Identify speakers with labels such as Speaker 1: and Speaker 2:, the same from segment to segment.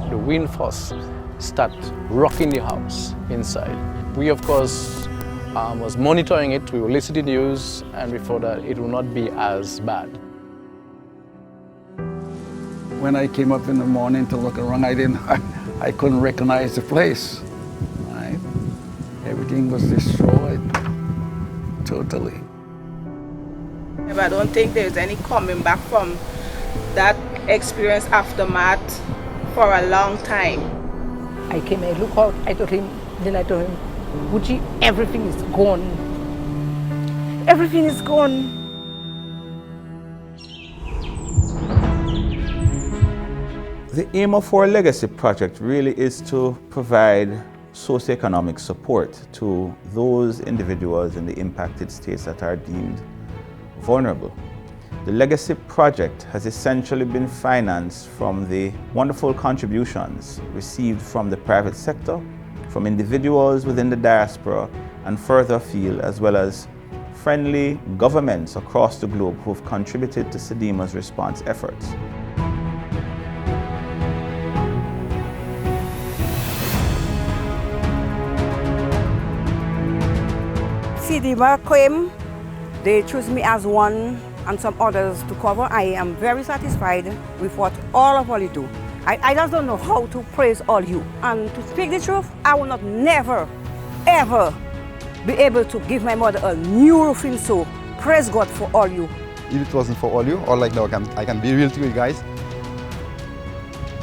Speaker 1: the wind force start rocking the house inside. We, of course, was monitoring it. We will listen to the news, and we thought that it will not be as bad.
Speaker 2: When I came up in the morning to look around, I couldn't recognize the place. Right? Everything was destroyed, totally.
Speaker 3: I don't think there's any coming back from that experience aftermath for a long time.
Speaker 4: I came, I look out, I told him, Gucci, everything is gone. Everything is gone.
Speaker 5: The aim of our legacy project really is to provide socioeconomic support to those individuals in the impacted states that are deemed vulnerable. The legacy project has essentially been financed from the wonderful contributions received from the private sector, from individuals within the diaspora and further afield, as well as friendly governments across the globe who have contributed to CDEMA's response efforts.
Speaker 6: CDEMA came, they chose me as one and some others to cover. I am very satisfied with what all of you do. I just don't know how to praise all you. And to speak the truth, I will not never, ever be able to give my mother a new roofing, so praise God for all you.
Speaker 7: If it wasn't for all you, or like now I can be real to you guys,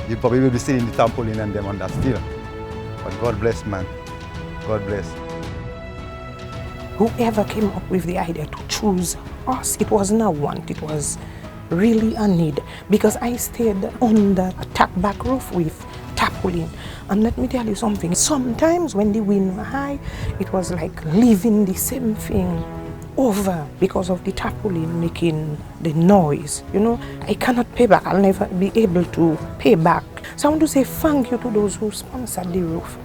Speaker 7: you probably will be sitting in the trampoline and them on that still. But God bless, man. God bless.
Speaker 4: Whoever came up with the idea to choose us, it wasn't a want, it was really a need, because I stayed on the back roof with tarpaulin. And let me tell you something, sometimes when the wind was high, it was like leaving the same thing over because of the tarpaulin making the noise. You know, I cannot pay back, I'll never be able to pay back. So I want to say thank you to those who sponsored the roof.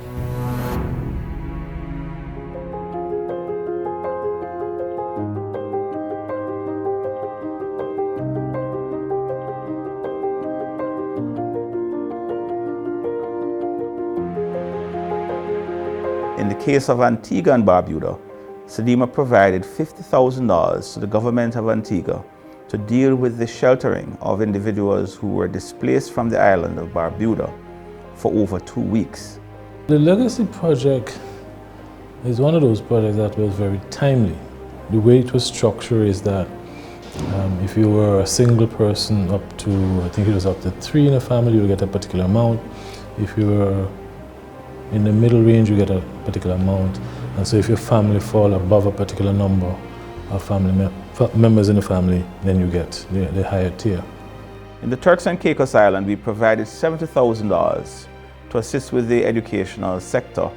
Speaker 5: In the case of Antigua and Barbuda, CDEMA provided $50,000 to the government of Antigua to deal with the sheltering of individuals who were displaced from the island of Barbuda for over 2 weeks.
Speaker 8: The Legacy project is one of those projects that was very timely. The way it was structured is that if you were a single person up to, I think it was up to 3 in a family, you would get a particular amount. If you were in the middle range, you get a particular amount. And so if your family fall above a particular number of family members in the family, then you get the higher tier.
Speaker 5: In the Turks and Caicos Islands, we provided $70,000 to assist with the educational sector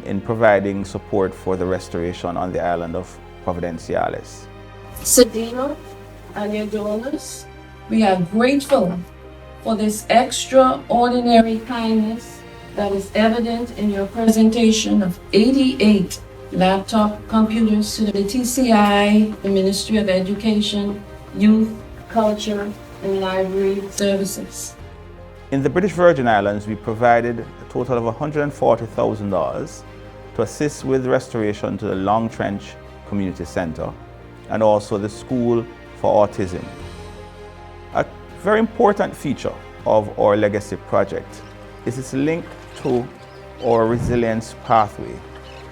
Speaker 5: in providing support for the restoration on the island of Providenciales.
Speaker 9: CDEMA and your donors, we are grateful for this extraordinary kindness that is evident in your presentation of 88 laptop computers to the TCI, the Ministry of Education, Youth, Culture, and Library Services.
Speaker 5: In the British Virgin Islands, we provided a total of $140,000 to assist with restoration to the Long Trench Community Center and also the School for Autism. A very important feature of our Legacy project is its link to our resilience pathway,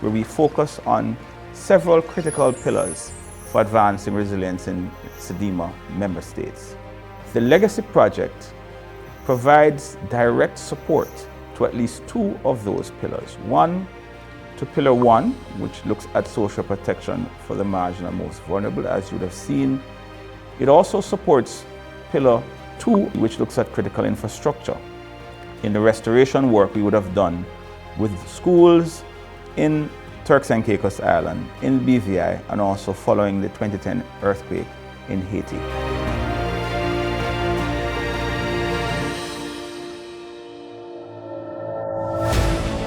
Speaker 5: where we focus on several critical pillars for advancing resilience in CDEMA member states. The Legacy project provides direct support to at least 2 of those pillars. One, to Pillar 1, which looks at social protection for the marginal most vulnerable, as you would have seen. It also supports Pillar 2, which looks at critical infrastructure in the restoration work we would have done with schools in Turks and Caicos Islands, in BVI, and also following the 2010 earthquake in Haiti.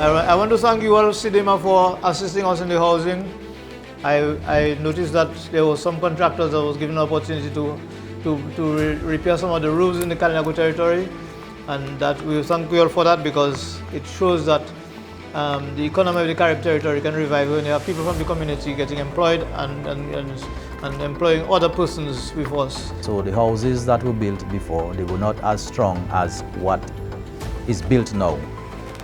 Speaker 10: I want to thank you all, CDEMA, for assisting us in the housing. I noticed that there were some contractors that was given an opportunity to repair some of the roofs in the Kalinago territory. and that we thank you all for that, because it shows that the economy of the Carib territory can revive when you have people from the community getting employed and employing other persons with us.
Speaker 11: So the houses that were built before, they were not as strong as what is built now.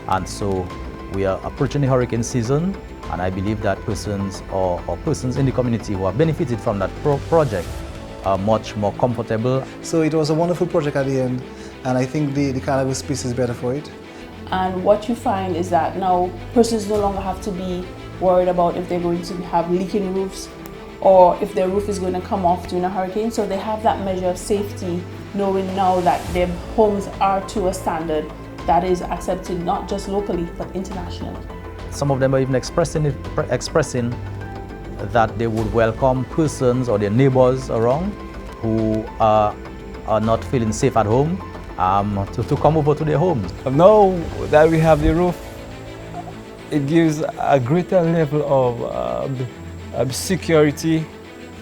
Speaker 11: And so we are approaching the hurricane season, and I believe that persons or persons in the community who have benefited from that project are much more comfortable.
Speaker 12: So it was a wonderful project at the end, and I think the carnival space is better for it.
Speaker 13: And what you find is that now persons no longer have to be worried about if they're going to have leaking roofs or if their roof is going to come off during a hurricane. So they have that measure of safety, knowing now that their homes are to a standard that is accepted not just locally but internationally.
Speaker 11: Some of them are even expressing that they would welcome persons or their neighbors around who are not feeling safe at home to come over to their homes.
Speaker 14: Now that we have the roof, it gives a greater level of security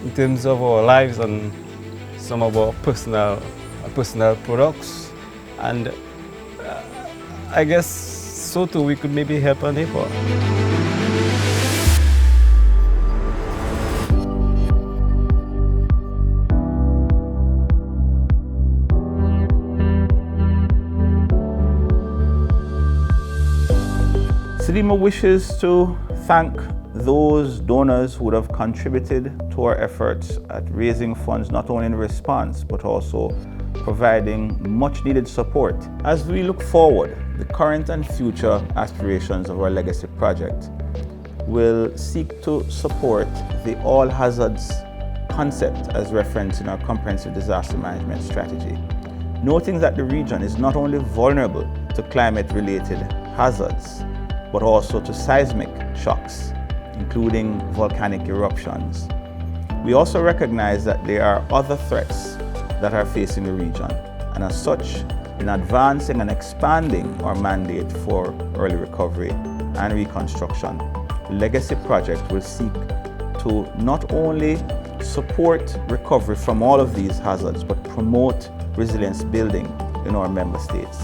Speaker 14: in terms of our lives and some of our personal products, and I guess so too we could maybe help our neighbor.
Speaker 5: CDEMA wishes to thank those donors who would have contributed to our efforts at raising funds not only in response but also providing much needed support. As we look forward, the current and future aspirations of our legacy project will seek to support the all hazards concept as referenced in our comprehensive disaster management strategy, noting that the region is not only vulnerable to climate-related hazards but also to seismic shocks, including volcanic eruptions. We also recognize that there are other threats that are facing the region, and as such, in advancing and expanding our mandate for early recovery and reconstruction, the Legacy Project will seek to not only support recovery from all of these hazards, but promote resilience building in our member states.